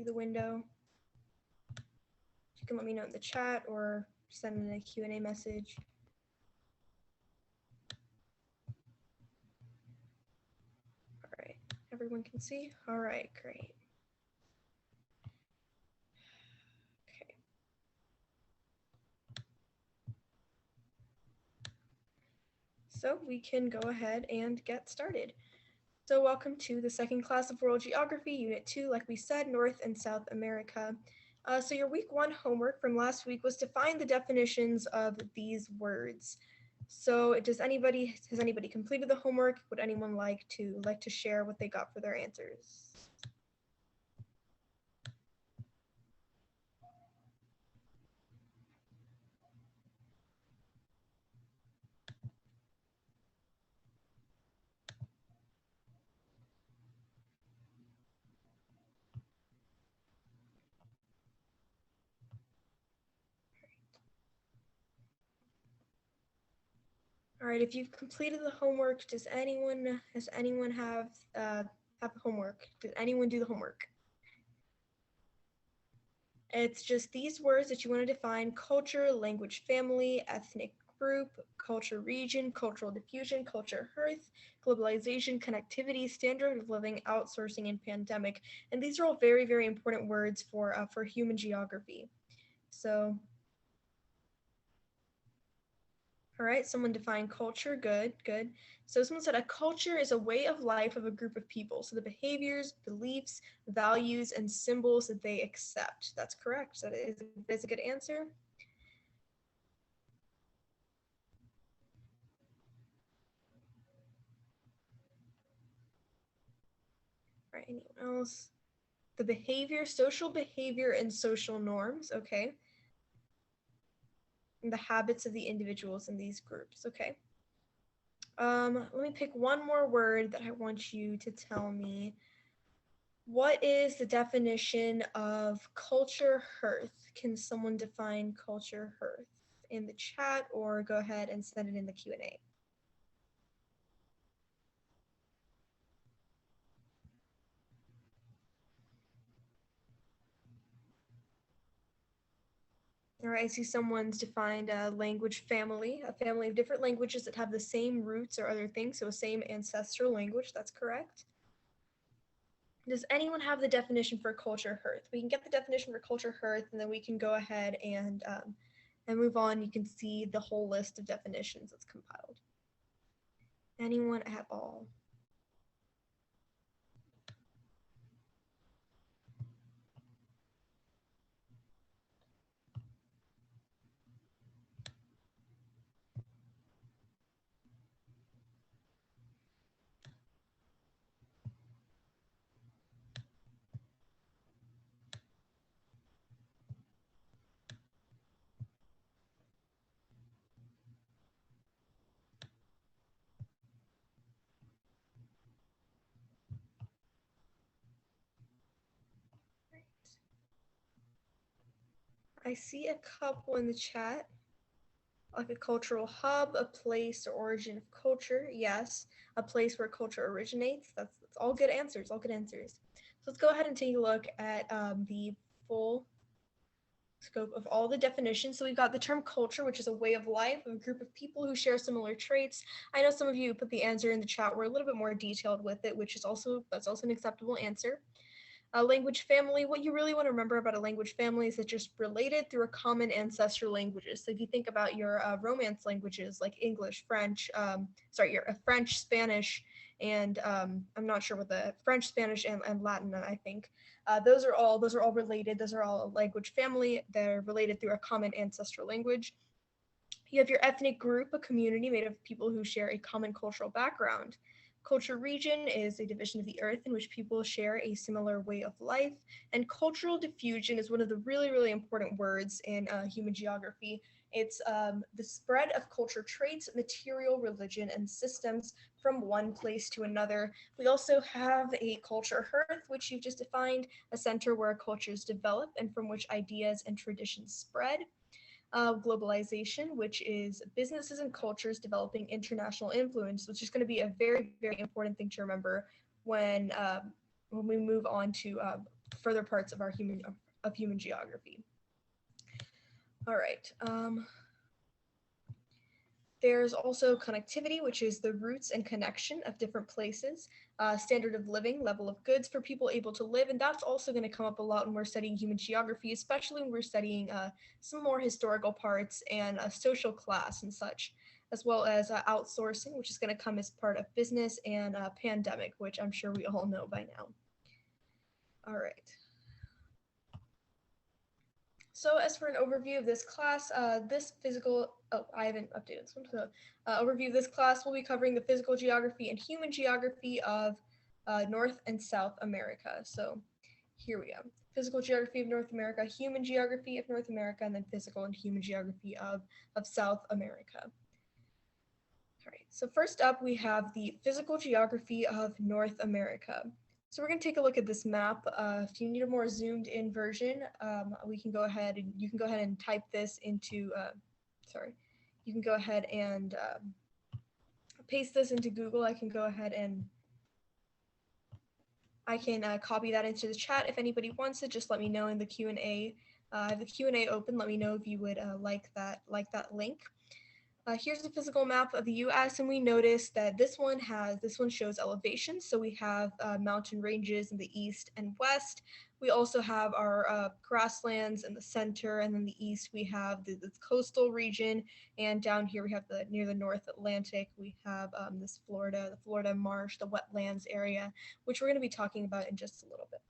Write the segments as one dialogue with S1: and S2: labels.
S1: the window. You can let me know in the chat or send in a Q&A message. All right, everyone can see? All right, great. Okay. So we can go ahead and get started. So welcome to the second class of World Geography, Unit 2, like we said, North and South America. So your week 1 homework from last week was to find the definitions of these words. So has anybody completed the homework? Would anyone like to share what they got for their answers? All right, if you've completed the homework, has anyone have homework? Did anyone do the homework? It's just these words that you want to define: culture, language, family, ethnic group, culture, region, cultural diffusion, culture, hearth, globalization, connectivity, standard of living, outsourcing, and pandemic. And these are all very, very important words for human geography. So, all right, someone defined culture, good. So someone said a culture is a way of life of a group of people. So the behaviors, beliefs, values, and symbols that they accept. That's correct. That is a good answer. All right, anyone else? The behavior, social behavior, and social norms, okay. And the habits of the individuals in these groups, okay. Let me pick one more word that I want you to tell me. What is the definition of culture hearth? Can someone define culture hearth in the chat or go ahead and send it in the Q&A? All right, I see someone's defined a language family, a family of different languages that have the same roots or other things, so same ancestral language. That's correct. Does anyone have the definition for culture hearth? We can get the definition for culture hearth, and then we can go ahead and move on. You can see the whole list of definitions that's compiled. Anyone at all? I see a couple in the chat, like a cultural hub, a place or origin of culture. Yes, a place where culture originates. That's all good answers, all good answers. So let's go ahead and take a look at the full scope of all the definitions. So we've got the term culture, which is a way of life of a group of people who share similar traits. I know some of you put the answer in the chat. We're a little bit more detailed with it, which is that's also an acceptable answer. A language family, what you really want to remember about a language family is it's just related through a common ancestral languages. So if you think about your Romance languages like English, French, your French, Spanish, and I'm not sure what the French, Spanish, and Latin, I think. Those are all related. Those are all a language family. They're related through a common ancestral language. You have your ethnic group, a community made of people who share a common cultural background. Culture region is a division of the earth in which people share a similar way of life. And cultural diffusion is one of the really, really important words in human geography. It's the spread of culture traits, material, religion, and systems from one place to another. We also have a culture hearth, which you've just defined, a center where cultures develop and from which ideas and traditions spread. Globalization, which is businesses and cultures developing international influence, which is going to be a very, very important thing to remember when we move on to further parts of human geography. All right. There's also connectivity, which is the roots and connection of different places, standard of living, level of goods for people able to live, and that's also going to come up a lot when we're studying human geography, especially when we're studying some more historical parts and social class and such, as well as outsourcing, which is going to come as part of business, and pandemic, which I'm sure we all know by now. All right. So as for an overview of this class, I haven't updated this one. So overview of this class, we'll be covering the physical geography and human geography of North and South America. So here we go. Physical geography of North America, human geography of North America, and then physical and human geography of South America. All right, so first up, we have the physical geography of North America. So we're going to take a look at this map. If you need a more zoomed in version, you can go ahead and type this into, you can go ahead and paste this into Google. I can go ahead and copy that into the chat. If anybody wants it, just let me know in the Q&A. I have the Q&A open. Let me know if you would like that link. Here's the physical map of the U.S. and we notice that this one shows elevation. So we have mountain ranges in the east and west. We also have our grasslands in the center, and in the east we have the coastal region, and down here we have near the North Atlantic we have the Florida marsh, the wetlands area, which we're going to be talking about in just a little bit.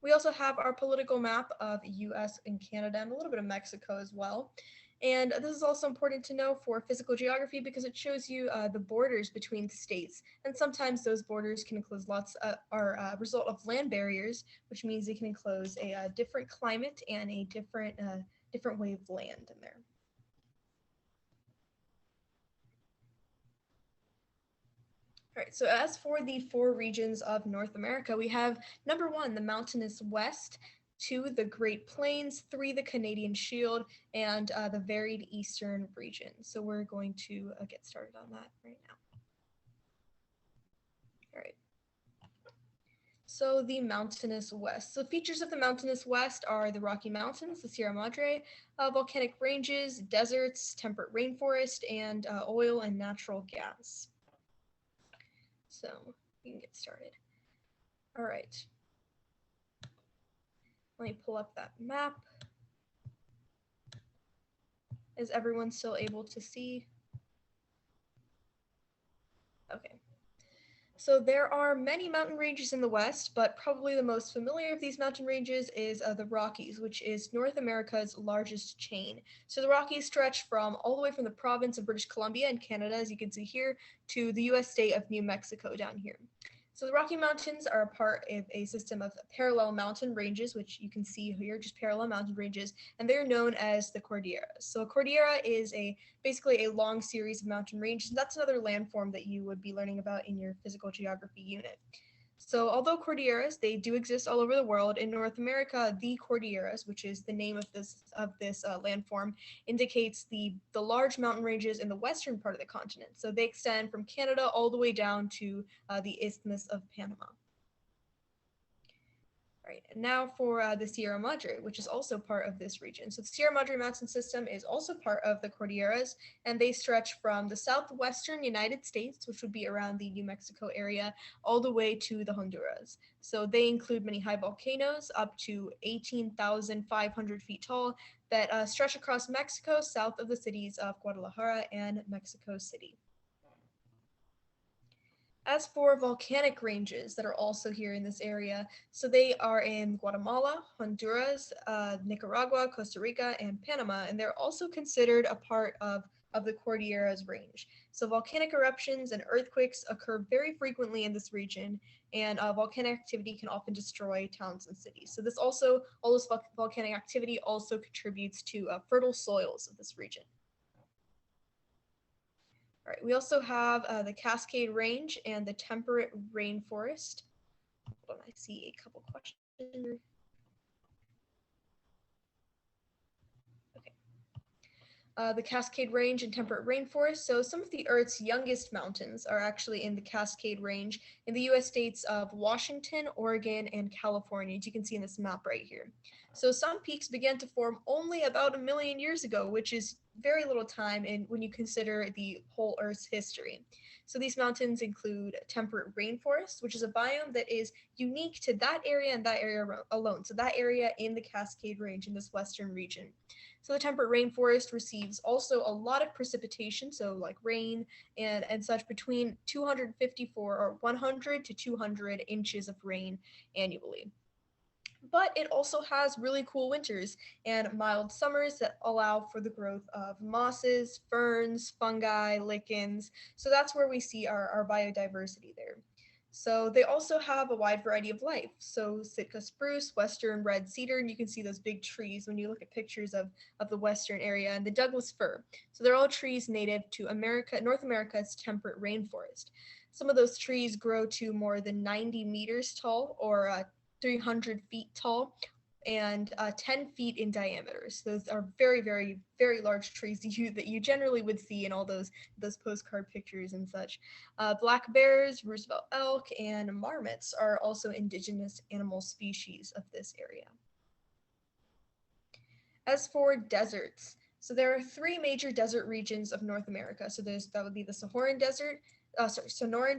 S1: We also have our political map of U.S. and Canada, and a little bit of Mexico as well. And this is also important to know for physical geography because it shows you the borders between states. And sometimes those borders can enclose are a result of land barriers, which means they can enclose a different climate and a different way of land in there. All right, so as for the 4 regions of North America, we have number 1, the Mountainous West, 2, the Great Plains, 3, the Canadian Shield, and the varied Eastern region. So we're going to get started on that right now. All right. So the Mountainous West. So features of the Mountainous West are the Rocky Mountains, the Sierra Madre, volcanic ranges, deserts, temperate rainforest, and oil and natural gas. So we can get started. All right. Let me pull up that map. Is everyone still able to see? Okay. So there are many mountain ranges in the West, but probably the most familiar of these mountain ranges is the Rockies, which is North America's largest chain. So the Rockies stretch from all the way from the province of British Columbia in Canada, as you can see here, to the US state of New Mexico down here. So the Rocky Mountains are a part of a system of parallel mountain ranges, which you can see here, just parallel mountain ranges, and they're known as the Cordilleras. So a Cordillera is basically a long series of mountain ranges, and that's another landform that you would be learning about in your physical geography unit. So although Cordilleras, they do exist all over the world, in North America, the Cordilleras, which is the name of this landform, indicates the large mountain ranges in the western part of the continent. So they extend from Canada all the way down to the Isthmus of Panama. All right, and now for the Sierra Madre, which is also part of this region. So the Sierra Madre mountain system is also part of the Cordilleras, and they stretch from the southwestern United States, which would be around the New Mexico area, all the way to the Honduras. So they include many high volcanoes, up to 18,500 feet tall, that stretch across Mexico, south of the cities of Guadalajara and Mexico City. As for volcanic ranges that are also here in this area, so they are in Guatemala, Honduras, Nicaragua, Costa Rica, and Panama, and they're also considered a part of the Cordilleras range. So volcanic eruptions and earthquakes occur very frequently in this region, and volcanic activity can often destroy towns and cities. So all this volcanic activity also contributes to fertile soils of this region. All right, we also have the Cascade Range and the temperate rainforest. Hold on, I see a couple questions. Okay. the Cascade Range and temperate rainforest. So some of the Earth's youngest mountains are actually in the Cascade Range in the US states of Washington, Oregon, and California, as you can see in this map right here. So some peaks began to form only about 1 million years ago, which is very little time in when you consider the whole Earth's history. So these mountains include temperate rainforest, which is a biome that is unique to that area and that area alone. So that area in the Cascade Range in this western region. So the temperate rainforest receives also a lot of precipitation, so like rain and such, between 254 or 100 to 200 inches of rain annually. But it also has really cool winters and mild summers that allow for the growth of mosses, ferns, fungi, lichens. So that's where we see our biodiversity there. So they also have a wide variety of life. So Sitka spruce, western red cedar, and you can see those big trees when you look at pictures of the western area, and the Douglas fir. So they're all trees native to America, North America's temperate rainforest. Some of those trees grow to more than 90 meters tall, or 300 feet tall, and 10 feet in diameter. So those are very, very, very large trees that you generally would see in all those postcard pictures and such. Black bears, Roosevelt elk, and marmots are also indigenous animal species of this area. As for deserts, so there are three major desert regions of North America. So that would be the Sonoran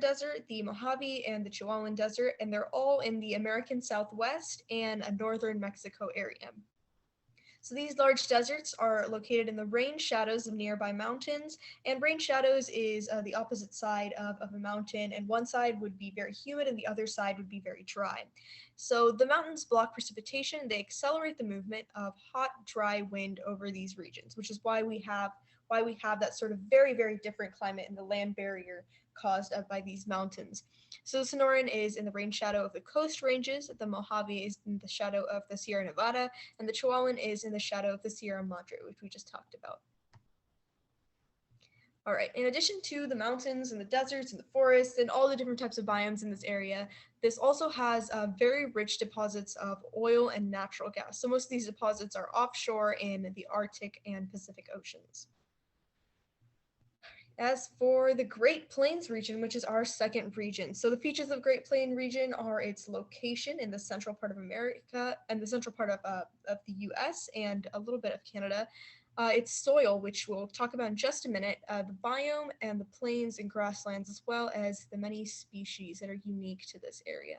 S1: Desert, the Mojave, and the Chihuahuan Desert, and they're all in the American Southwest and a northern Mexico area. So these large deserts are located in the rain shadows of nearby mountains, and rain shadows is the opposite side of a mountain, and one side would be very humid and the other side would be very dry. So the mountains block precipitation, they accelerate the movement of hot, dry wind over these regions, which is why we have that sort of very, very different climate in the land barrier caused by these mountains. So the Sonoran is in the rain shadow of the Coast Ranges, the Mojave is in the shadow of the Sierra Nevada, and the Chihuahuan is in the shadow of the Sierra Madre, which we just talked about. All right, in addition to the mountains and the deserts and the forests and all the different types of biomes in this area, this also has very rich deposits of oil and natural gas. So most of these deposits are offshore in the Arctic and Pacific Oceans. As for the Great Plains region, which is our second region, so the features of Great Plains region are its location in the central part of America and the central part of the US and a little bit of Canada, its soil, which we'll talk about in just a minute, the biome and the plains and grasslands, as well as the many species that are unique to this area.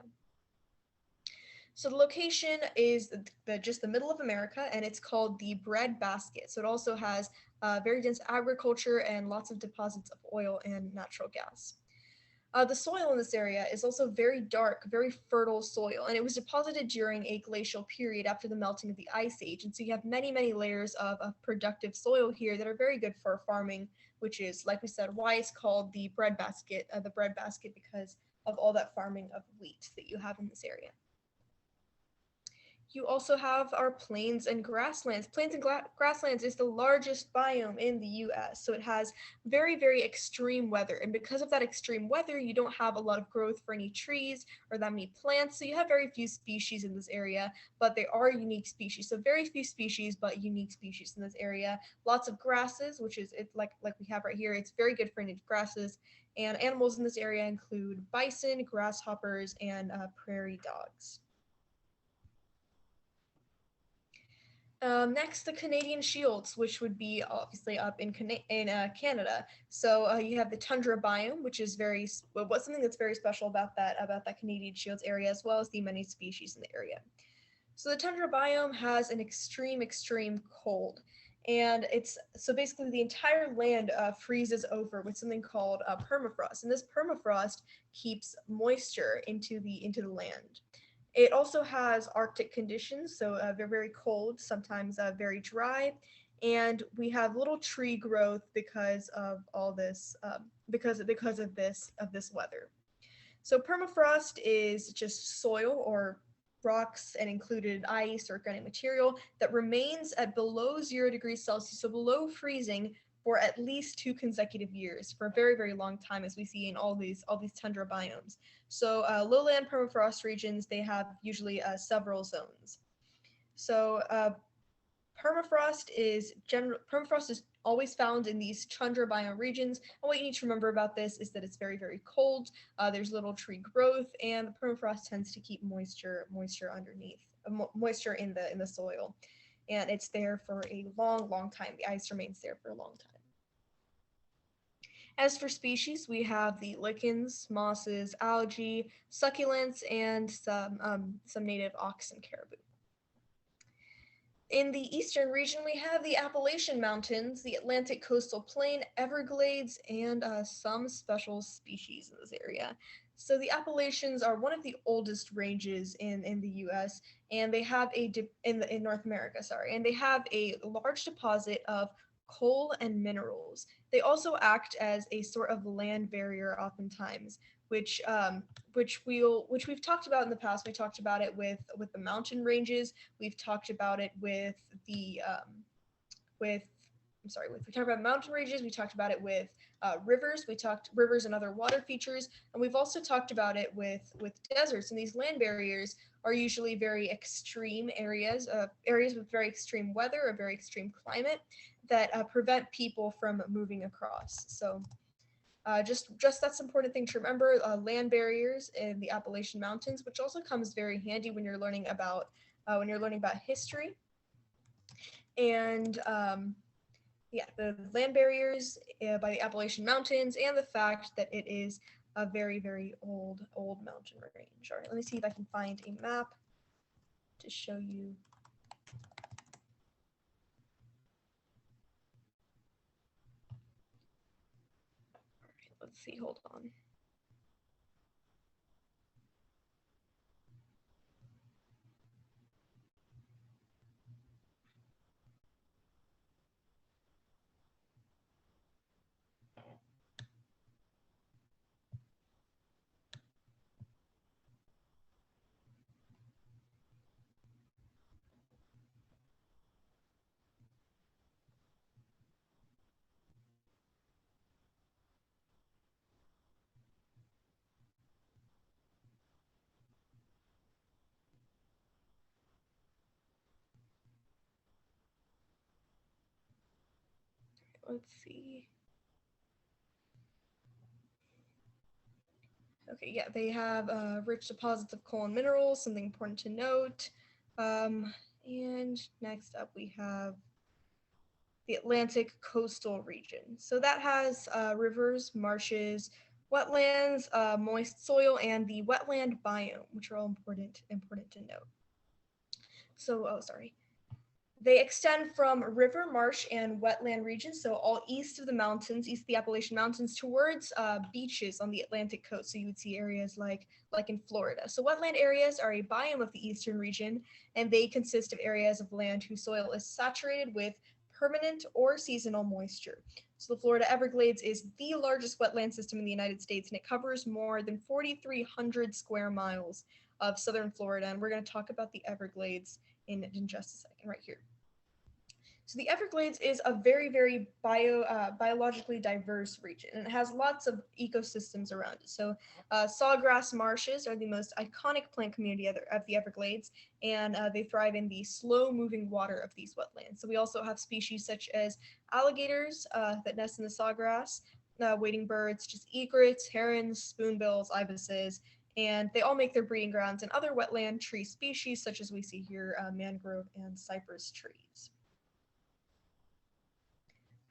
S1: So the location is just the middle of America, and it's called the breadbasket. So it also has very dense agriculture and lots of deposits of oil and natural gas. The soil in this area is also very dark, very fertile soil, and it was deposited during a glacial period after the melting of the Ice Age. And so you have many, many layers of productive soil here that are very good for farming, which is, like we said, why it's called the breadbasket, because of all that farming of wheat that you have in this area. You also have our plains and grasslands. Plains and grasslands is the largest biome in the US. So it has very, very extreme weather. And because of that extreme weather, you don't have a lot of growth for any trees or that many plants. So you have very few species in this area, but they are unique species. So very few species, but unique species in this area. Lots of grasses, which is like we have right here. It's very good for native grasses. And animals in this area include bison, grasshoppers, and prairie dogs. Next, the Canadian Shields, which would be obviously up in Canada. So you have the tundra biome, which is something that's very special about that Canadian Shields area, as well as the many species in the area. So the tundra biome has an extreme, extreme cold, and so basically the entire land freezes over with something called permafrost, and this permafrost keeps moisture into the land. It also has Arctic conditions, so they're very cold, sometimes very dry, and we have little tree growth because of all this, because of this weather. So permafrost is just soil or rocks and included ice or organic material that remains at below 0 degrees Celsius, so below freezing, for at least 2 consecutive years, for a very, very long time, as we see in all these tundra biomes. So lowland permafrost regions, they have usually several zones. So Permafrost is always found in these tundra biome regions. And what you need to remember about this is that it's very, very cold. There's little tree growth, and the permafrost tends to keep moisture underneath, moisture in the soil, and it's there for a long, long time. The ice remains there for a long time. As for species, we have the lichens, mosses, algae, succulents, and some native ox and caribou. In the eastern region, we have the Appalachian Mountains, the Atlantic coastal plain, Everglades, and some special species in this area. So the Appalachians are one of the oldest ranges in the U.S. and they have in North America, sorry, and they have a large deposit of coal and minerals. They also act as a sort of land barrier, oftentimes, which we've talked about in the past. We talked about it with the mountain ranges. We've talked about it with the with we talked about mountain ranges. We talked about it with rivers. We talked rivers and other water features, and we've also talked about it with deserts. And these land barriers are usually very extreme areas with very extreme weather, a very extreme climate that prevent people from moving across. So just that's important thing to remember. Land barriers in the Appalachian Mountains, which also comes very handy when you're learning about history. And yeah, the land barriers by the Appalachian Mountains, and the fact that it is a very, very old mountain range. All right, let me see if I can find a map to show you. All right, let's see, hold on. Let's see. Okay, yeah, they have rich deposits of coal and minerals, something important to note. And next up we have the Atlantic coastal region. So that has rivers, marshes, wetlands, moist soil, and the wetland biome, which are all important to note. So, they extend from river, marsh, and wetland regions, so all east of the mountains, east of the Appalachian Mountains, towards beaches on the Atlantic coast. So you would see areas like in Florida. So wetland areas are a biome of the eastern region, and they consist of areas of land whose soil is saturated with permanent or seasonal moisture. So the Florida Everglades is the largest wetland system in the United States, and it covers more than 4,300 square miles of southern Florida. And we're going to talk about the Everglades in just a second, right here. So the Everglades is a very, very biologically diverse region, and it has lots of ecosystems around it. So sawgrass marshes are the most iconic plant community of the Everglades, and they thrive in the slow-moving water of these wetlands. So we also have species such as alligators that nest in the sawgrass, wading birds, just egrets, herons, spoonbills, ibises, and they all make their breeding grounds in other wetland tree species, such as we see here, mangrove and cypress trees.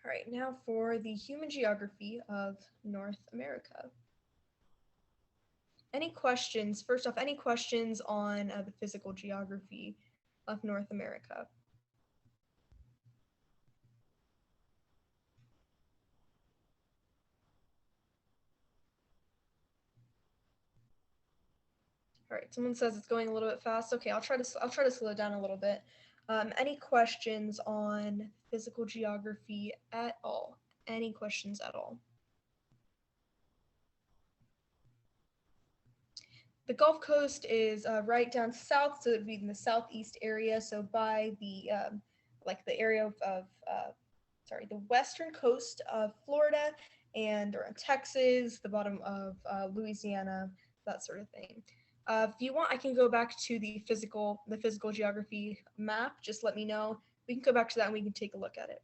S1: All right, now for the human geography of North America. Any questions? First off, any questions on the physical geography of North America? All right, someone says it's going a little bit fast. Okay, I'll try to slow it down a little bit. Any questions on physical geography at all? Any questions at all? The Gulf Coast is right down south, so it would be in the southeast area. So by the the area of the western coast of Florida and around Texas, the bottom of Louisiana, that sort of thing. If you want, I can go back to the physical geography map. Just let me know. we can go back to that and we can take a look at it.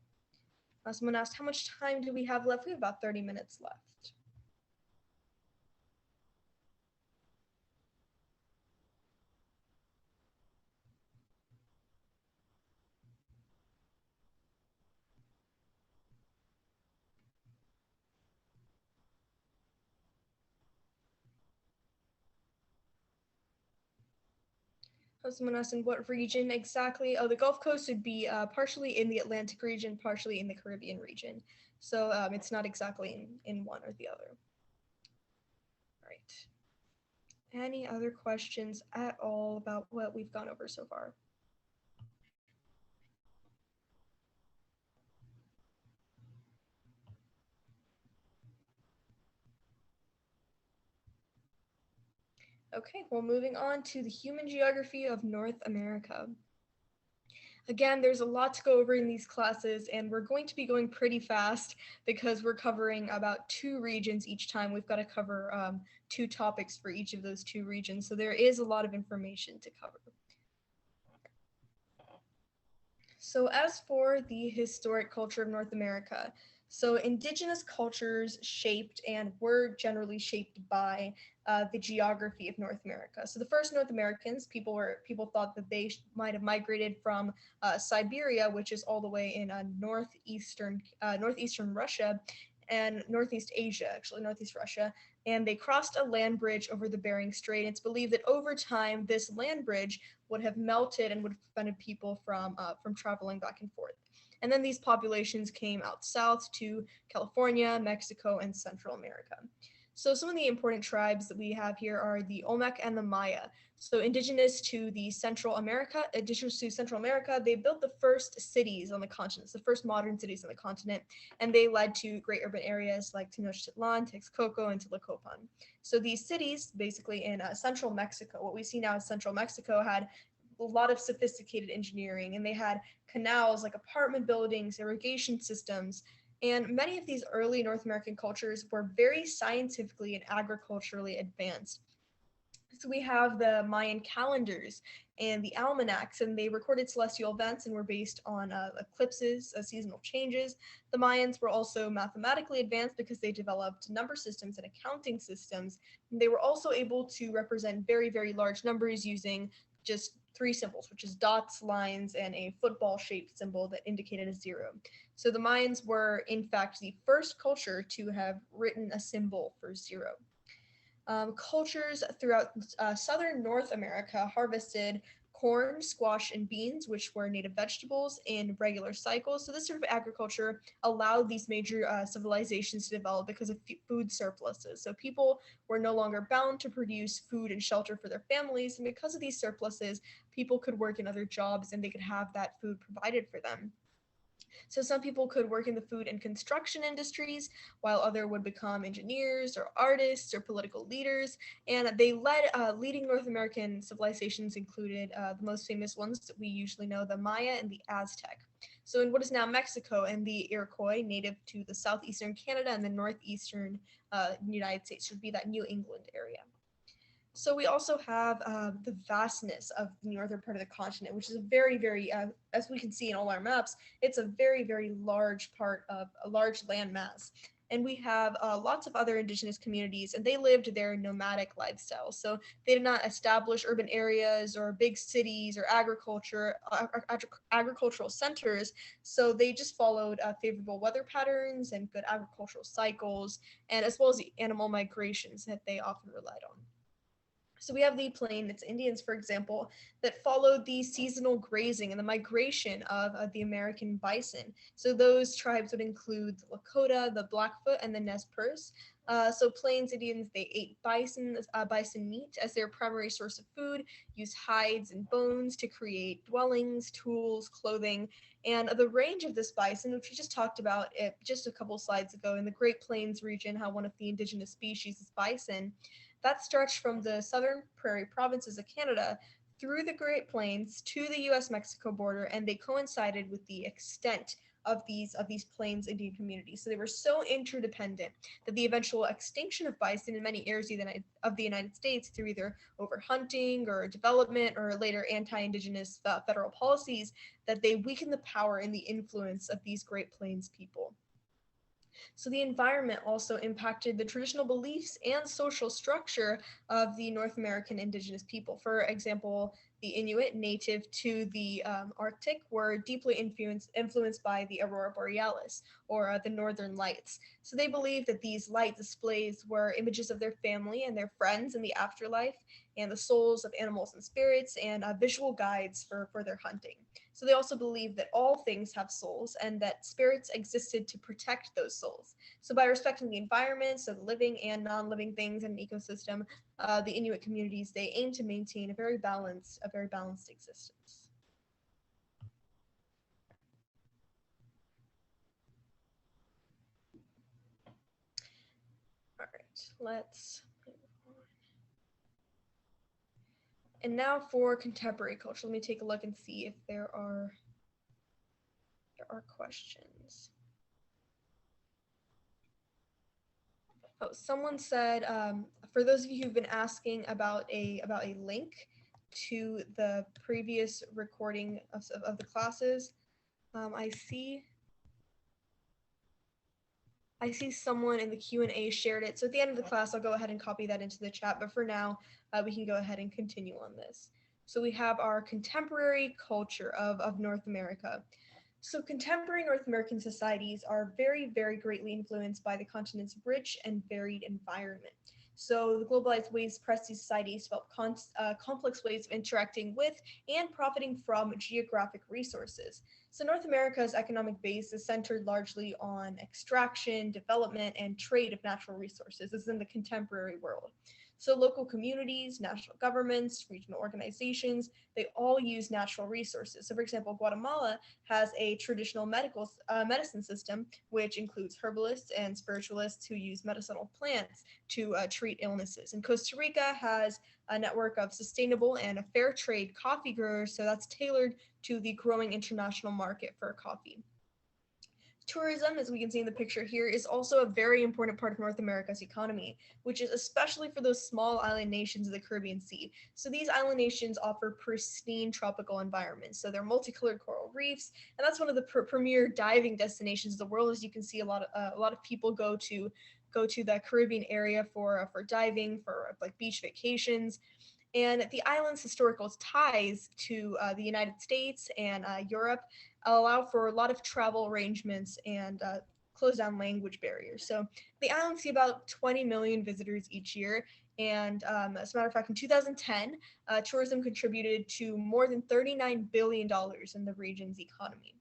S1: Someone asked, how much time do we have left? We have about 30 minutes left. Someone asked, in what region exactly? Oh, the Gulf Coast would be partially in the Atlantic region, partially in the Caribbean region. So it's not exactly in one or the other. All right. Any other questions at all about what we've gone over so far? Okay, well, moving on to the human geography of North America. Again, there's a lot to go over in these classes, and we're going to be going pretty fast because we're covering about 2 regions each time. We've got to cover 2 topics for each of those 2 regions, so there is a lot of information to cover. So as for the historic culture of North America, so indigenous cultures shaped and were generally shaped by the geography of North America. So the first North Americans, people thought that they might have migrated from Siberia, which is all the way in northeastern Russia, and Northeast Asia, actually Northeast Russia, and they crossed a land bridge over the Bering Strait. It's believed that over time, this land bridge would have melted and would have prevented people from traveling back and forth. And then these populations came out south to California, Mexico, and Central America. So some of the important tribes that we have here are the Olmec and the Maya. So indigenous to Central America, they built the first cities on the continent, the first modern cities on the continent, and they led to great urban areas like Tenochtitlan, Texcoco, and Tlacopan. So these cities, basically in central Mexico, what we see now as central Mexico, had a lot of sophisticated engineering, and they had canals like apartment buildings, irrigation systems, and many of these early North American cultures were very scientifically and agriculturally advanced. So we have the Mayan calendars and the almanacs, and they recorded celestial events and were based on eclipses, seasonal changes. The Mayans were also mathematically advanced because they developed number systems and accounting systems. And they were also able to represent very, very large numbers using just 3 symbols, which is dots, lines, and a football-shaped symbol that indicated a 0. So the Mayans were, in fact, the first culture to have written a symbol for 0. Cultures throughout southern North America harvested corn, squash, and beans, which were native vegetables, in regular cycles. So this sort of agriculture allowed these major civilizations to develop because of food surpluses. So people were no longer bound to produce food and shelter for their families, and because of these surpluses, people could work in other jobs and they could have that food provided for them. So some people could work in the food and construction industries, while other would become engineers or artists or political leaders. And they led leading North American civilizations included the most famous ones that we usually know, the Maya and the Aztec. So in what is now Mexico and the Iroquois, native to the southeastern Canada and the northeastern United States, would be that New England area. So we also have the vastness of the northern part of the continent, which is a very, very, as we can see in all our maps, it's a very, very large part of a large land mass. And we have lots of other indigenous communities, and they lived their nomadic lifestyle. So they did not establish urban areas or big cities or agricultural centers. So they just followed favorable weather patterns and good agricultural cycles, and as well as the animal migrations that they often relied on. So we have the Plains Indians, for example, that followed the seasonal grazing and the migration of the American bison. So those tribes would include the Lakota, the Blackfoot, and the Nez Perce. So Plains Indians, they ate bison meat as their primary source of food, used hides and bones to create dwellings, tools, clothing, and the range of this bison, which we just talked about just a couple slides ago in the Great Plains region, how one of the indigenous species is bison, that stretched from the southern prairie provinces of Canada through the Great Plains to the US-Mexico border, and they coincided with the extent of these plains Indian communities. So they were so interdependent that the eventual extinction of bison in many areas of the United States through either overhunting or development or later anti-indigenous federal policies, that they weakened the power and the influence of these Great Plains people. So the environment also impacted the traditional beliefs and social structure of the North American indigenous people. For example, the Inuit, native to the Arctic, were deeply influenced by the aurora borealis, or the northern lights. So they believed that these light displays were images of their family and their friends in the afterlife, and the souls of animals and spirits, and visual guides for their hunting. So they also believed that all things have souls and that spirits existed to protect those souls. So by respecting the environment, so the living and non-living things in an ecosystem, the Inuit communities, they aim to maintain a very balanced existence. All right, let's move on. And now for contemporary culture. Let me take a look and see if there are questions. Oh, someone said, for those of you who've been asking about a link to the previous recording of the classes, I see someone in the Q&A shared it. So at the end of the class, I'll go ahead and copy that into the chat. But for now, we can go ahead and continue on this. So we have our contemporary culture of North America. So contemporary North American societies are very, very greatly influenced by the continent's rich and varied environment. So the globalized ways press these societies develop complex ways of interacting with and profiting from geographic resources. So North America's economic base is centered largely on extraction, development, and trade of natural resources, as in the contemporary world. So local communities, national governments, regional organizations, they all use natural resources. So for example, Guatemala has a traditional medicine system, which includes herbalists and spiritualists who use medicinal plants to treat illnesses. And Costa Rica has a network of sustainable and a fair trade coffee growers, so that's tailored to the growing international market for coffee. Tourism, as we can see in the picture here, is also a very important part of North America's economy, which is especially for those small island nations of the Caribbean Sea. So these island nations offer pristine tropical environments. So they're multicolored coral reefs, and that's one of the premier diving destinations of the world. As you can see, a lot of people go to the Caribbean area for diving, for like beach vacations. And the island's historical ties to the United States and Europe allow for a lot of travel arrangements and close down language barriers. So the island see about 20 million visitors each year. And as a matter of fact, in 2010, tourism contributed to more than $39 billion in the region's economy.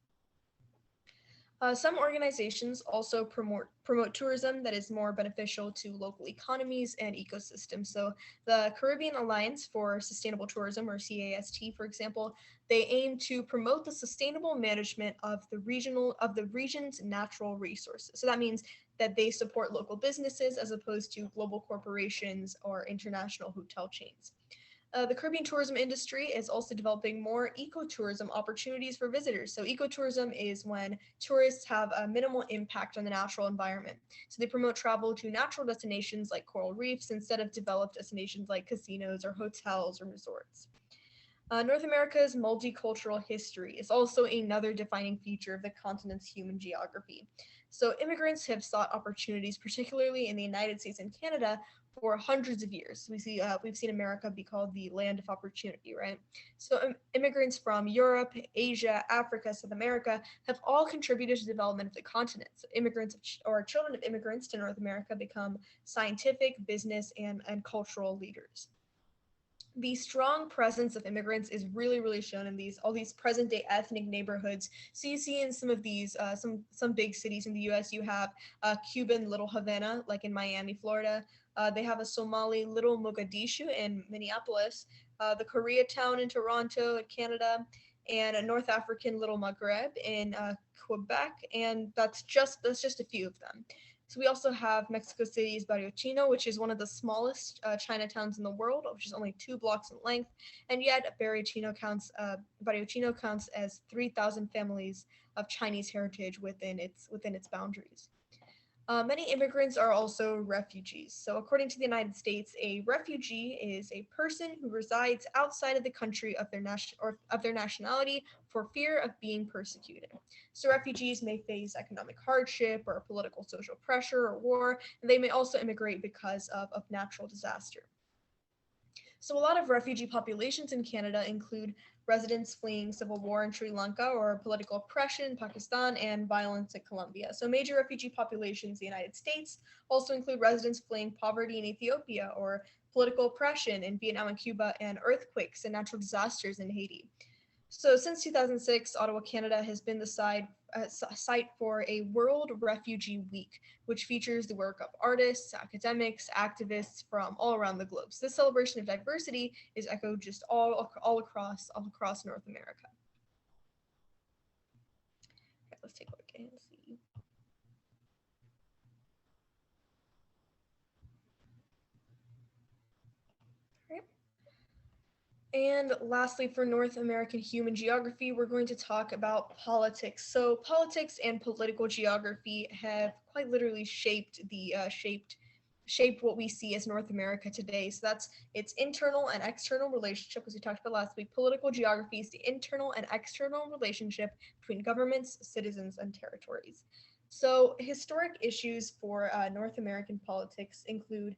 S1: Some organizations also promote tourism that is more beneficial to local economies and ecosystems. So the Caribbean Alliance for Sustainable Tourism, or CAST, for example, they aim to promote the sustainable management of the region's natural resources. So that means that they support local businesses as opposed to global corporations or international hotel chains. The Caribbean tourism industry is also developing more ecotourism opportunities for visitors. So ecotourism is when tourists have a minimal impact on the natural environment. So they promote travel to natural destinations like coral reefs instead of developed destinations like casinos or hotels or resorts. North America's multicultural history is also another defining feature of the continent's human geography. So immigrants have sought opportunities, particularly in the United States and Canada, for hundreds of years. We've seen America be called the land of opportunity, right? So immigrants from Europe, Asia, Africa, South America have all contributed to the development of the continent. So immigrants or children of immigrants to North America become scientific, business, and cultural leaders. The strong presence of immigrants is really, really shown in all these present day ethnic neighborhoods. So you see in some of these some big cities in the U.S. you have Cuban Little Havana, like in Miami, Florida. They have a Somali Little Mogadishu in Minneapolis, the Koreatown in Toronto, in Canada, and a North African Little Maghreb in Quebec, and that's just a few of them. So we also have Mexico City's Barrio Chino, which is one of the smallest Chinatowns in the world, which is only 2 blocks in length, and yet Barrio Chino counts as 3,000 families of Chinese heritage within its boundaries. Many immigrants are also refugees. So, according to the United States, a refugee is a person who resides outside of the country of their nationality for fear of being persecuted. So, refugees may face economic hardship or political social pressure or war, and they may also immigrate because of natural disaster. So, a lot of refugee populations in Canada include residents fleeing civil war in Sri Lanka or political oppression in Pakistan and violence in Colombia. So, major refugee populations in the United States also include residents fleeing poverty in Ethiopia or political oppression in Vietnam and Cuba and earthquakes and natural disasters in Haiti. So, since 2006, Ottawa, Canada has been the site for a World Refugee Week, which features the work of artists, academics, activists from all around the globe. So, this celebration of diversity is echoed just all across North America. Okay, let's take a look and see. All right. And lastly, for North American human geography, we're going to talk about politics. So, politics and political geography have quite literally shaped what we see as North America today. So that's its internal and external relationship, as we talked about last week. Political geography is the internal and external relationship between governments, citizens, and territories. So, historic issues for North American politics include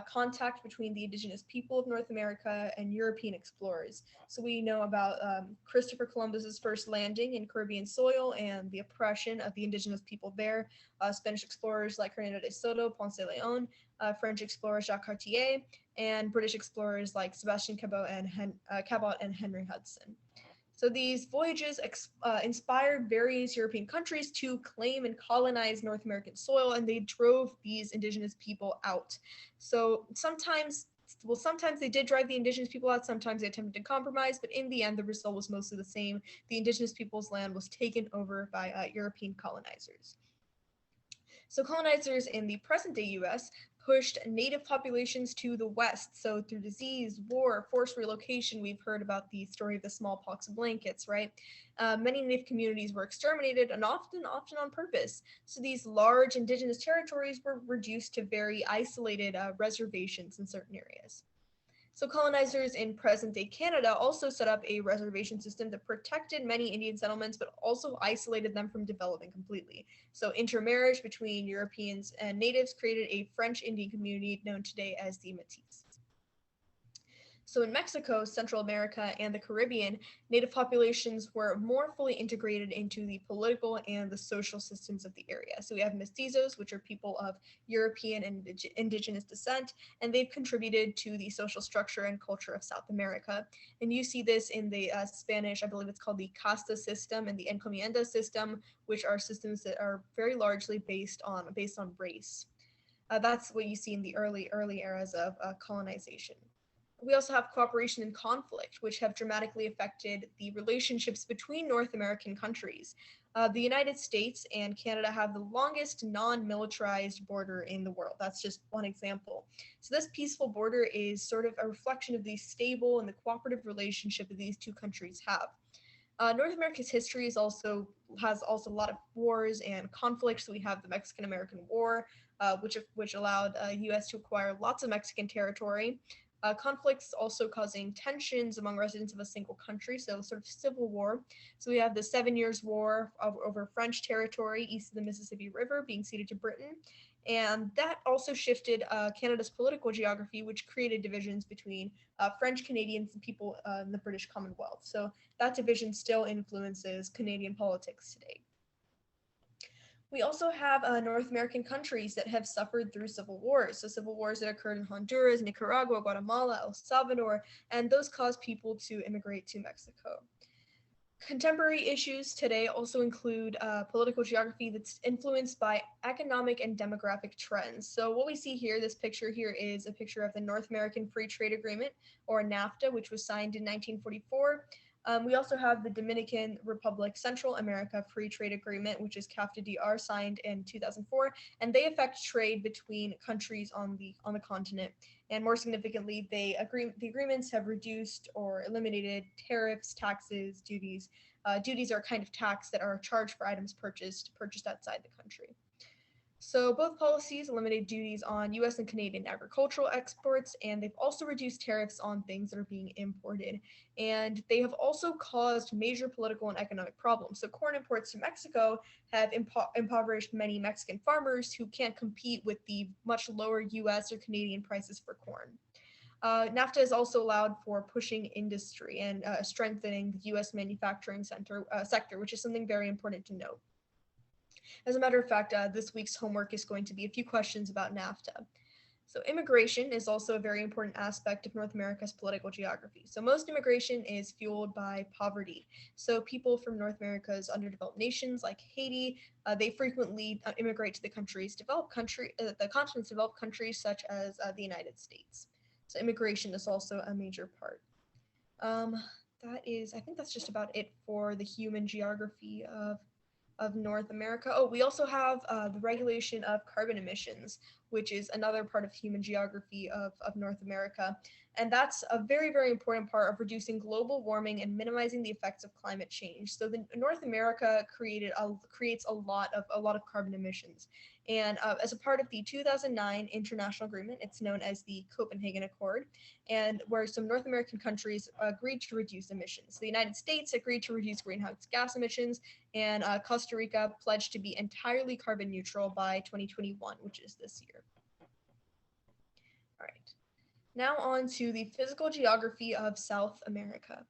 S1: contact between the indigenous people of North America and European explorers. So we know about Christopher Columbus's first landing in Caribbean soil and the oppression of the indigenous people there. Spanish explorers like Hernando de Soto, Ponce de Leon, French explorer Jacques Cartier, and British explorers like Sebastian Cabot and Henry Hudson. So these voyages inspired various European countries to claim and colonize North American soil, and they drove these indigenous people out. So sometimes they did drive the indigenous people out, sometimes they attempted to compromise, but in the end, the result was mostly the same. The indigenous people's land was taken over by European colonizers. So colonizers in the present day US pushed native populations to the west. So through disease, war, forced relocation, we've heard about the story of the smallpox blankets, right? Many native communities were exterminated and often on purpose. So these large indigenous territories were reduced to very isolated reservations in certain areas. So colonizers in present-day Canada also set up a reservation system that protected many Indian settlements, but also isolated them from developing completely. So intermarriage between Europeans and natives created a French Indian community known today as the Métis. So in Mexico, Central America, and the Caribbean, native populations were more fully integrated into the political and the social systems of the area. So we have mestizos, which are people of European and indigenous descent, and they've contributed to the social structure and culture of South America. And you see this in the Spanish, I believe it's called the casta system and the encomienda system, which are systems that are very largely based on race. That's what you see in the early eras of colonization. We also have cooperation and conflict, which have dramatically affected the relationships between North American countries. The United States and Canada have the longest non militarized border in the world. That's just one example. So, this peaceful border is sort of a reflection of the stable and the cooperative relationship that these two countries have. North America's history has also a lot of wars and conflicts. So we have the Mexican American War, which allowed U.S. to acquire lots of Mexican territory. Conflicts also causing tensions among residents of a single country, so sort of civil war. So we have the 7 Years' War over French territory east of the Mississippi River being ceded to Britain. And that also shifted Canada's political geography, which created divisions between French Canadians and people in the British Commonwealth. So that division still influences Canadian politics today. We also have North American countries that have suffered through civil wars. So civil wars that occurred in Honduras, Nicaragua, Guatemala, El Salvador, and those caused people to immigrate to Mexico. Contemporary issues today also include political geography that's influenced by economic and demographic trends. So what we see here, this picture here is a picture of the North American Free Trade Agreement, or NAFTA, which was signed in 1944. We also have the Dominican Republic Central America Free Trade Agreement, which is CAFTA-DR, signed in 2004, and they affect trade between countries on the continent. And more significantly, the agreements have reduced or eliminated tariffs, taxes, duties. Duties are kind of tax that are charged for items purchased outside the country. So both policies eliminated duties on US and Canadian agricultural exports, and they've also reduced tariffs on things that are being imported. And they have also caused major political and economic problems. So corn imports to Mexico have impoverished many Mexican farmers who can't compete with the much lower US or Canadian prices for corn. NAFTA has also allowed for pushing industry and strengthening the US manufacturing sector, which is something very important to note. As a matter of fact, this week's homework is going to be a few questions about NAFTA. So immigration is also a very important aspect of North America's political geography. So most immigration is fueled by poverty. So people from North America's underdeveloped nations like Haiti, they frequently immigrate to the continent's developed countries such as the United States. So immigration is also a major part. I think that's just about it for the human geography of North America. Oh, we also have the regulation of carbon emissions, which is another part of human geography of North America. And that's a very, very important part of reducing global warming and minimizing the effects of climate change. So the North America creates a lot of carbon emissions. And as a part of the 2009 international agreement, it's known as the Copenhagen Accord, and where some North American countries agreed to reduce emissions. The United States agreed to reduce greenhouse gas emissions, and Costa Rica pledged to be entirely carbon neutral by 2021, which is this year. All right, now on to the physical geography of South America.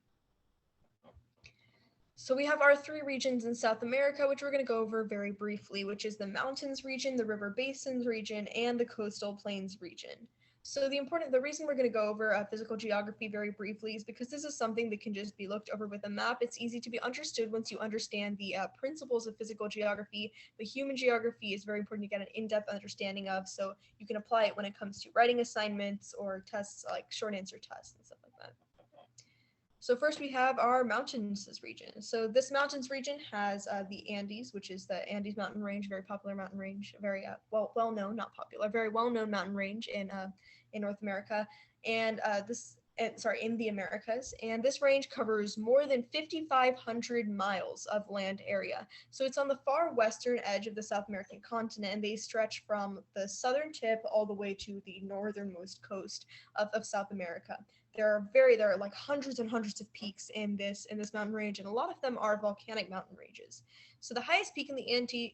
S1: So we have our three regions in South America, which we're going to go over very briefly, which is the mountains region, the river basins region, and the coastal plains region. So the reason we're going to go over physical geography very briefly is because this is something that can just be looked over with a map. It's easy to be understood once you understand the principles of physical geography. But human geography is very important to get an in-depth understanding of, so you can apply it when it comes to writing assignments or tests like short answer tests and stuff like that. So first we have our mountains region. So this mountains region has the Andes, which is the Andes mountain range, very popular mountain range, very well-known, not popular, very well-known mountain range in North America, and in the Americas. And this range covers more than 5,500 miles of land area. So it's on the far western edge of the South American continent, and they stretch from the southern tip all the way to the northernmost coast of South America. There are like hundreds and hundreds of peaks in this mountain range, and a lot of them are volcanic mountain ranges. So the highest peak in the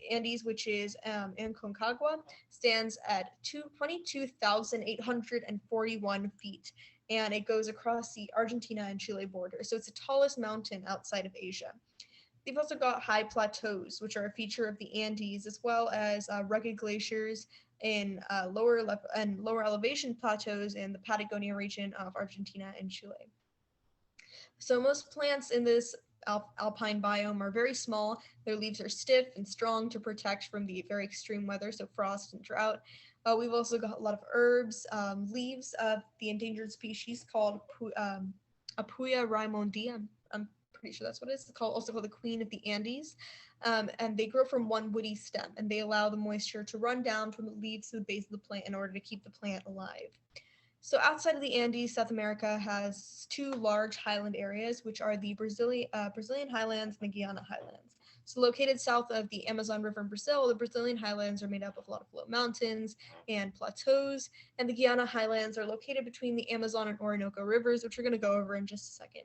S1: Andes, which is Aconcagua, stands at 22,841 feet, and it goes across the Argentina and Chile border. So it's the tallest mountain outside of Asia. They've also got high plateaus, which are a feature of the Andes, as well as rugged glaciers in lower elevation plateaus in the Patagonia region of Argentina and Chile. So most plants in this alpine biome are very small. Their leaves are stiff and strong to protect from the very extreme weather, so frost and drought. We've also got a lot of herbs, leaves of the endangered species called Apuia raimundi. I'm pretty sure that's what it is. It's also called the Queen of the Andes. And they grow from one woody stem, and they allow the moisture to run down from the leaves to the base of the plant in order to keep the plant alive. So outside of the Andes, South America has two large highland areas, which are the Brazilian highlands and the Guiana highlands. So located south of the Amazon River in Brazil, the Brazilian highlands are made up of a lot of low mountains and plateaus, and the Guiana highlands are located between the Amazon and Orinoco rivers, which we're going to go over in just a second.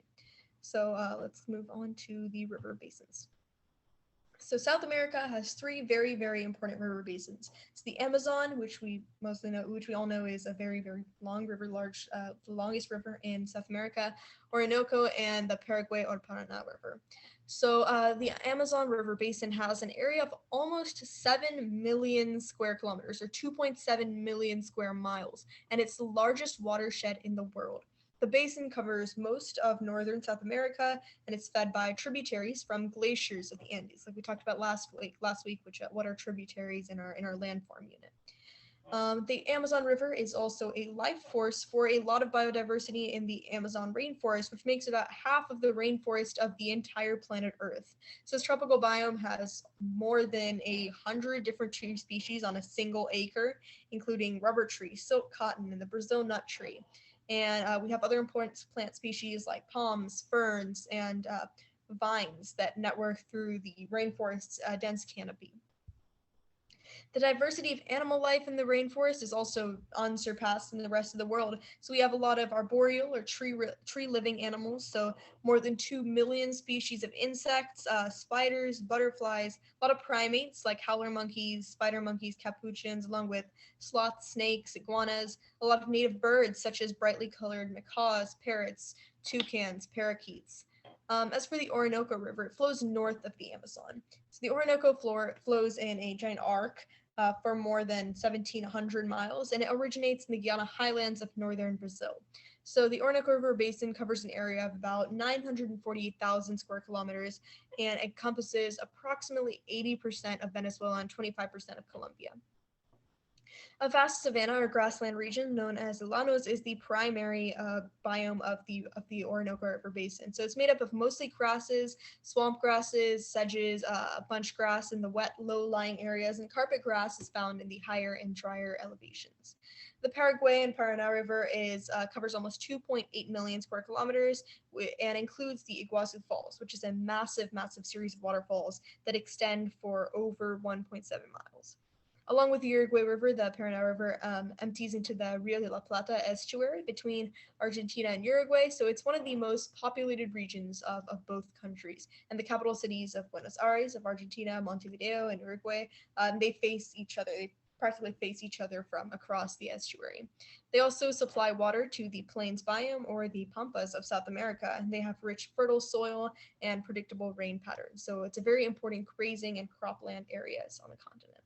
S1: So let's move on to the river basins. So South America has three very, very important river basins. It's the Amazon, which we all know is a very, very long river, the longest river in South America, Orinoco, and the Paraguay or Paraná River. So the Amazon River Basin has an area of almost 7 million square kilometers, or 2.7 million square miles, and it's the largest watershed in the world. The basin covers most of northern South America, and it's fed by tributaries from glaciers of the Andes, like we talked about last week, which what are tributaries in our landform unit. The Amazon River is also a life force for a lot of biodiversity in the Amazon rainforest, which makes about half of the rainforest of the entire planet Earth. So this tropical biome has more than 100 different tree species on a single acre, including rubber tree, silk cotton, and the Brazil nut tree. And we have other important plant species like palms, ferns, and vines that network through the rainforest's dense canopy. The diversity of animal life in the rainforest is also unsurpassed in the rest of the world. So we have a lot of arboreal or tree living animals. So more than 2 million species of insects, spiders, butterflies, a lot of primates like howler monkeys, spider monkeys, capuchins, along with sloths, snakes, iguanas. A lot of native birds such as brightly colored macaws, parrots, toucans, parakeets. As for the Orinoco River, it flows north of the Amazon. So the Orinoco flows in a giant arc for more than 1,700 miles, and it originates in the Guiana highlands of northern Brazil. So the Orinoco River Basin covers an area of about 948,000 square kilometers and encompasses approximately 80% of Venezuela and 25% of Colombia. A vast savanna or grassland region known as the llanos is the primary biome of the Orinoco River Basin. So it's made up of mostly grasses, swamp grasses, sedges, bunch grass in the wet, low-lying areas, and carpet grass is found in the higher and drier elevations. The Paraguay and Paraná River covers almost 2.8 million square kilometers and includes the Iguazu Falls, which is a massive, massive series of waterfalls that extend for over 1.7 miles. Along with the Uruguay River, the Paraná River empties into the Rio de la Plata estuary between Argentina and Uruguay. So it's one of the most populated regions of both countries. And the capital cities of Buenos Aires, of Argentina, Montevideo, and Uruguay, they face each other. They practically face each other from across the estuary. They also supply water to the plains biome or the pampas of South America, and they have rich, fertile soil and predictable rain patterns. So it's a very important grazing and cropland areas on the continent.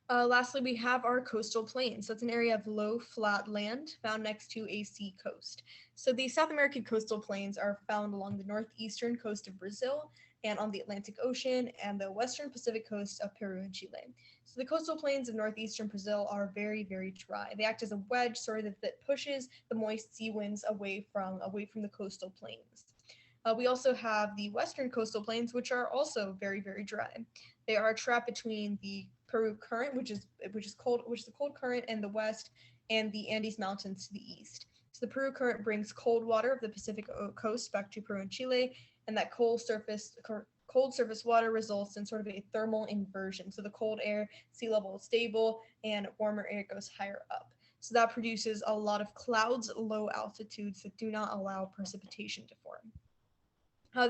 S1: Lastly, we have our coastal plains. That's an area of low, flat land found next to a sea coast. So the South American coastal plains are found along the northeastern coast of Brazil and on the Atlantic Ocean and the western Pacific coast of Peru and Chile. So the coastal plains of northeastern Brazil are very, very dry. They act as a wedge that pushes the moist sea winds away from the coastal plains. We also have the western coastal plains, which are also very, very dry. They are trapped between the Peru current, which is the cold current in the west, and the Andes Mountains to the east. So the Peru current brings cold water of the Pacific coast back to Peru and Chile, and that cold surface water results in sort of a thermal inversion. So the cold air, sea level is stable, and warmer air goes higher up. So that produces a lot of clouds at low altitudes that do not allow precipitation to form.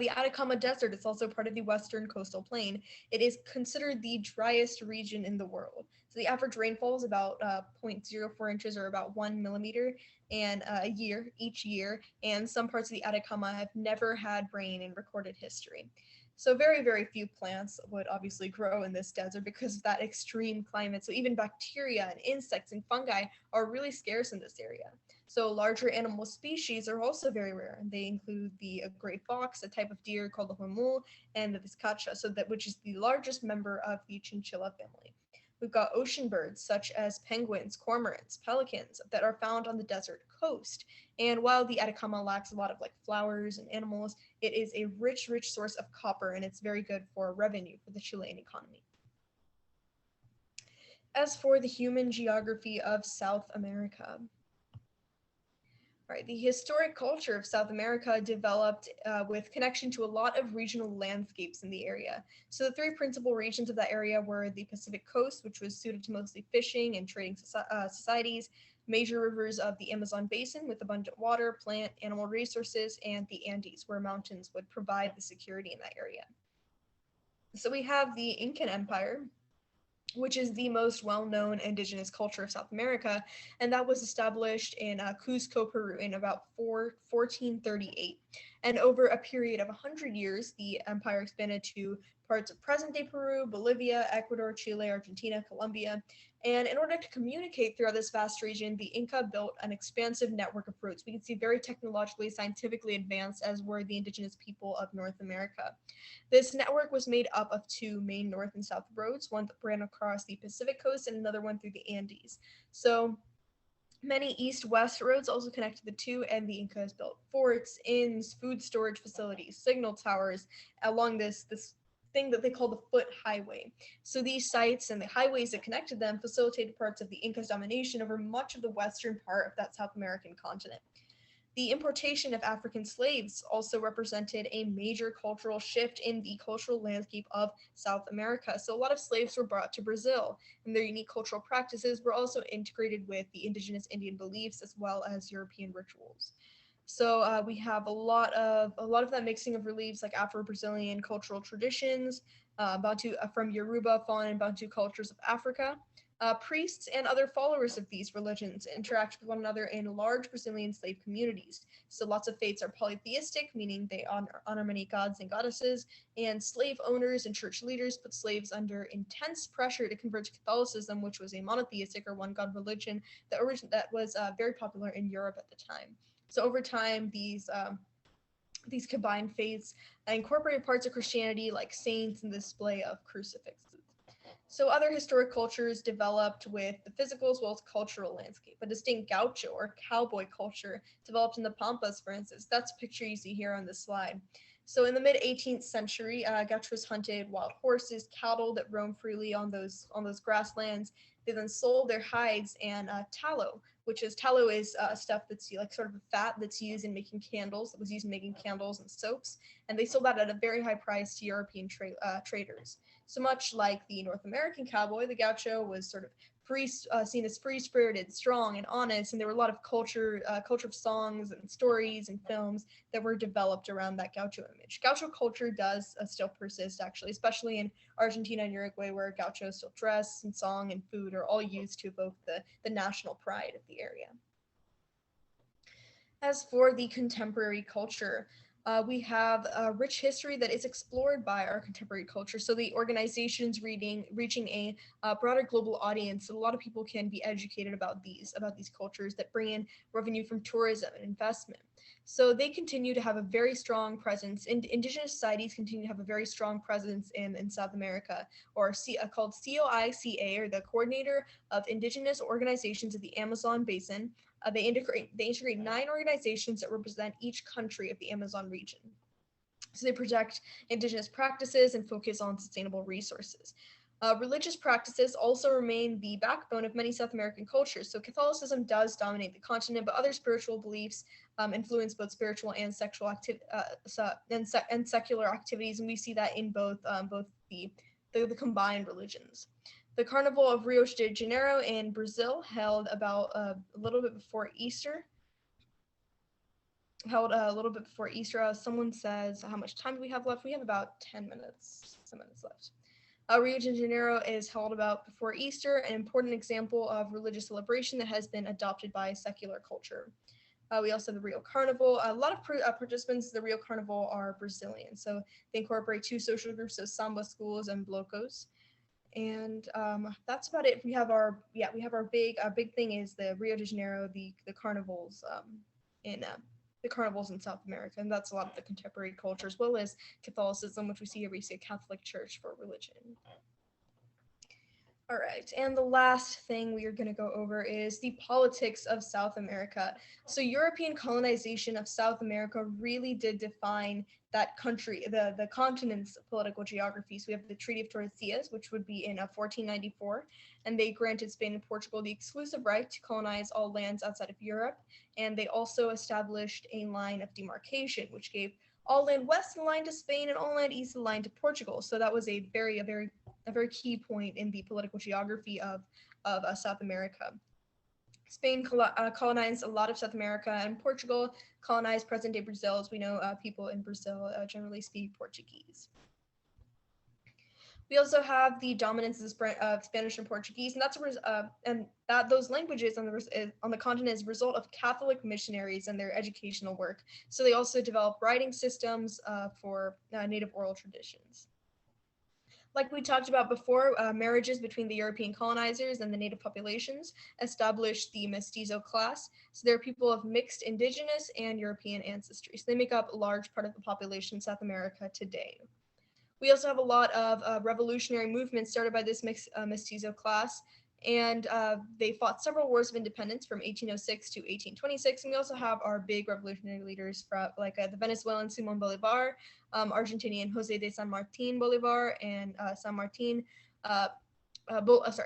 S1: The Atacama Desert is also part of the western coastal plain. It is considered the driest region in the world. So the average rainfall is about 0.04 inches or about 1 millimeter and each year, and some parts of the Atacama have never had rain in recorded history. So very, very few plants would obviously grow in this desert because of that extreme climate. So even bacteria and insects and fungi are really scarce in this area. So larger animal species are also very rare, and they include the gray fox, a type of deer called the huemul, and the vizcacha, which is the largest member of the chinchilla family. We've got ocean birds such as penguins, cormorants, pelicans that are found on the desert coast. And while the Atacama lacks a lot of flowers and animals, it is a rich, rich source of copper, and it's very good for revenue for the Chilean economy. As for the human geography of South America, right, the historic culture of South America developed with connection to a lot of regional landscapes in the area. So the three principal regions of that area were the Pacific coast, which was suited to mostly fishing and trading societies, major rivers of the Amazon basin with abundant water, plant, animal resources, and the Andes, where mountains would provide the security in that area. So we have the Incan Empire, which is the most well-known indigenous culture of South America, and that was established in Cusco, Peru in about 1438. And over a period of 100 years, the empire expanded to parts of present-day Peru, Bolivia, Ecuador, Chile, Argentina, Colombia, And in order to communicate throughout this vast region, the Inca built an expansive network of roads. We can see very technologically, scientifically advanced as were the indigenous people of North America. This network was made up of two main north and south roads, one that ran across the Pacific coast and another one through the Andes. So many east-west roads also connected the two, and the Incas built forts, inns, food storage facilities, signal towers along this thing that they call the foot highway. So these sites and the highways that connected them facilitated parts of the Incas' domination over much of the western part of that South American continent. The importation of African slaves also represented a major cultural shift in the cultural landscape of South America. So, a lot of slaves were brought to Brazil, and their unique cultural practices were also integrated with the indigenous Indian beliefs as well as European rituals. So we have a lot of that mixing of reliefs like Afro-Brazilian cultural traditions, Bantu from Yoruba, Fawn, and Bantu cultures of Africa. Priests and other followers of these religions interact with one another in large Brazilian slave communities. So lots of faiths are polytheistic, meaning they honor many gods and goddesses, and slave owners and church leaders put slaves under intense pressure to convert to Catholicism, which was a monotheistic or one god religion that was very popular in Europe at the time. So over time, these combined faiths incorporated parts of Christianity like saints and the display of crucifixes. So other historic cultures developed with the physical as well as cultural landscape. A distinct gaucho or cowboy culture developed in the Pampas, for instance. That's a picture you see here on this slide. So in the mid 18th century, gauchos hunted wild horses, cattle that roam freely on those grasslands. They then sold their hides and tallow, tallow is stuff that's like sort of a fat that's used in making candles. That was used in making candles and soaps, and they sold that at a very high price to European traders. So much like the North American cowboy, the gaucho was sort of seen as free-spirited, strong, and honest, and there were a lot of culture of songs and stories and films that were developed around that gaucho image. Gaucho culture does still persist, actually, especially in Argentina and Uruguay, where gauchos still dress and song and food are all used to evoke the national pride of the area. As for the contemporary culture, we have a rich history that is explored by our contemporary culture. So the organizations reaching a broader global audience. A lot of people can be educated about these cultures that bring in revenue from tourism and investment. So they continue to have a very strong presence. Indigenous societies continue to have a very strong presence in South America, or called COICA, or the Coordinator of Indigenous Organizations of the Amazon Basin. They integrate 9 organizations that represent each country of the Amazon region. So they protect indigenous practices and focus on sustainable resources. Religious practices also remain the backbone of many South American cultures. So Catholicism does dominate the continent, but other spiritual beliefs influence both spiritual and sexual and secular activities, and we see that in both the combined religions. The Carnival of Rio de Janeiro in Brazil, held about a little bit before Easter. Someone says, how much time do we have left? We have about 10 minutes left. Rio de Janeiro is held about before Easter, an important example of religious celebration that has been adopted by secular culture. We also have the Rio Carnival. A lot of participants in the Rio Carnival are Brazilian, so they incorporate 2 social groups, so samba schools and blocos. And that's about it. We have our big thing is the Rio de Janeiro, the carnivals in the carnivals in South America, and that's a lot of the contemporary culture, as well as Catholicism, which we see here. We see a Catholic Church for religion. All right, and the last thing we are going to go over is the politics of South America. So European colonization of South America really did define that country, the continent's political geography. So we have the Treaty of Tordesillas, which would be in 1494, and they granted Spain and Portugal the exclusive right to colonize all lands outside of Europe, and they also established a line of demarcation, which gave all land west of the line to Spain and all land east of the line to Portugal. So that was a very key point in the political geography of South America. Spain colonized a lot of South America, and Portugal colonized present-day Brazil. As we know, people in Brazil generally speak Portuguese. We also have the dominance of Spanish and Portuguese, and those languages on the continent is a result of Catholic missionaries and their educational work. So they also developed writing systems for native oral traditions. Like we talked about before, marriages between the European colonizers and the native populations established the mestizo class. So they're people of mixed indigenous and European ancestry. So they make up a large part of the population in South America today. We also have a lot of revolutionary movements started by this mestizo class, and they fought several wars of independence from 1806 to 1826. And we also have our big revolutionary leaders from like the Venezuelan Simon Bolivar, Argentinian Jose de San Martin Bolivar, and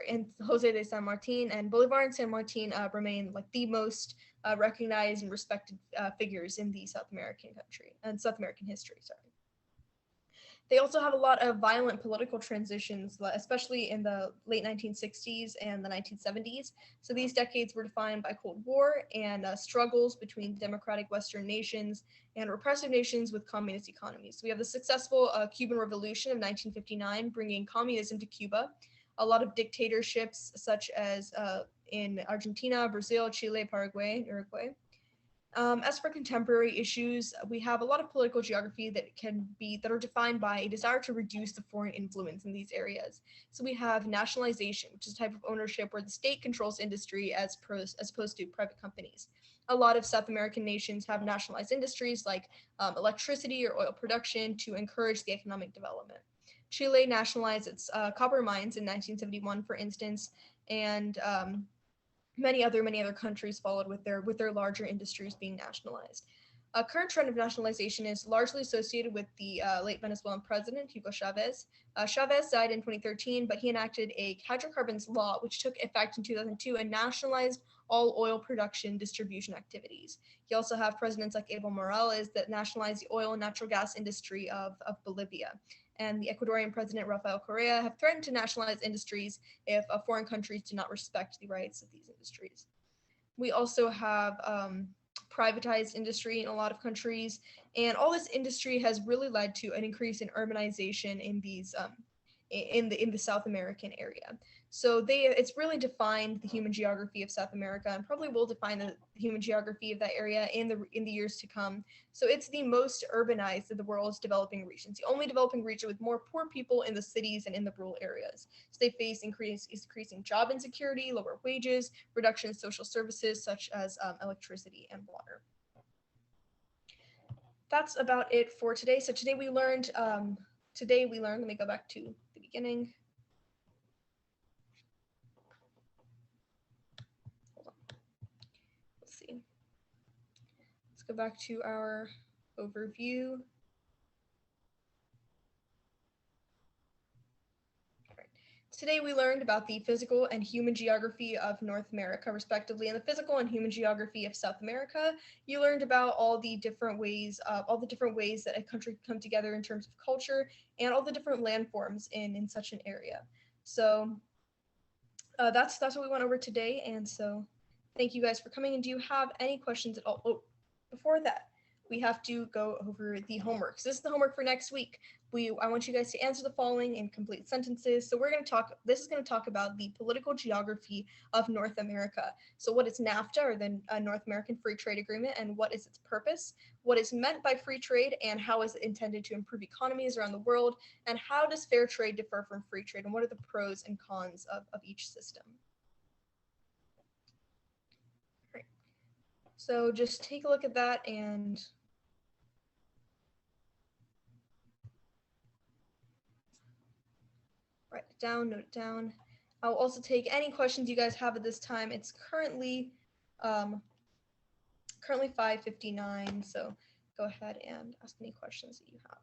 S1: and Jose de San Martin and Bolivar and San Martin remain like the most recognized and respected figures in the South American country and South American history. Sorry. They also have a lot of violent political transitions, especially in the late 1960s and the 1970s. So these decades were defined by Cold War and struggles between democratic Western nations and repressive nations with communist economies. So we have the successful Cuban Revolution of 1959, bringing communism to Cuba. A lot of dictatorships, such as in Argentina, Brazil, Chile, Paraguay, Uruguay. As for contemporary issues, we have a lot of political geography that are defined by a desire to reduce the foreign influence in these areas. So we have nationalization, which is a type of ownership where the state controls industry as opposed to private companies. A lot of South American nations have nationalized industries like electricity or oil production to encourage the economic development. Chile nationalized its copper mines in 1971, for instance, and many other countries followed with their larger industries being nationalized. A current trend of nationalization is largely associated with the late Venezuelan president, Hugo Chavez. Chavez died in 2013, but he enacted a hydrocarbons law, which took effect in 2002 and nationalized all oil production distribution activities. You also have presidents like Evo Morales that nationalized the oil and natural gas industry of Bolivia. And the Ecuadorian president, Rafael Correa, have threatened to nationalize industries if foreign countries do not respect the rights of these industries. We also have privatized industry in a lot of countries, and all this industry has really led to an increase in urbanization in these in the South American area. So it's really defined the human geography of South America, and probably will define the human geography of that area in the years to come. So it's the most urbanized of the world's developing regions, the only developing region with more poor people in the cities and in the rural areas. So they face increasing job insecurity, lower wages, reduction in social services such as electricity and water. That's about it for today. So today we learned, let me go back to the beginning. Let's see. Let's go back to our overview. Today we learned about the physical and human geography of North America, respectively, and the physical and human geography of South America. You learned about all the different ways that a country can come together in terms of culture and all the different landforms in such an area. So that's what we went over today, and so thank you guys for coming. And do you have any questions at all? Oh, before that, we have to go over the homework. So this is the homework for next week. I want you guys to answer the following in complete sentences. So this is going to talk about the political geography of North America. So what is NAFTA, or the North American Free Trade Agreement, and what is its purpose? What is meant by free trade, and how is it intended to improve economies around the world? And how does fair trade differ from free trade? And what are the pros and cons of each system? Right. So just take a look at that and write it down, note it down. I'll also take any questions you guys have at this time. It's currently 5:59, so go ahead and ask any questions that you have.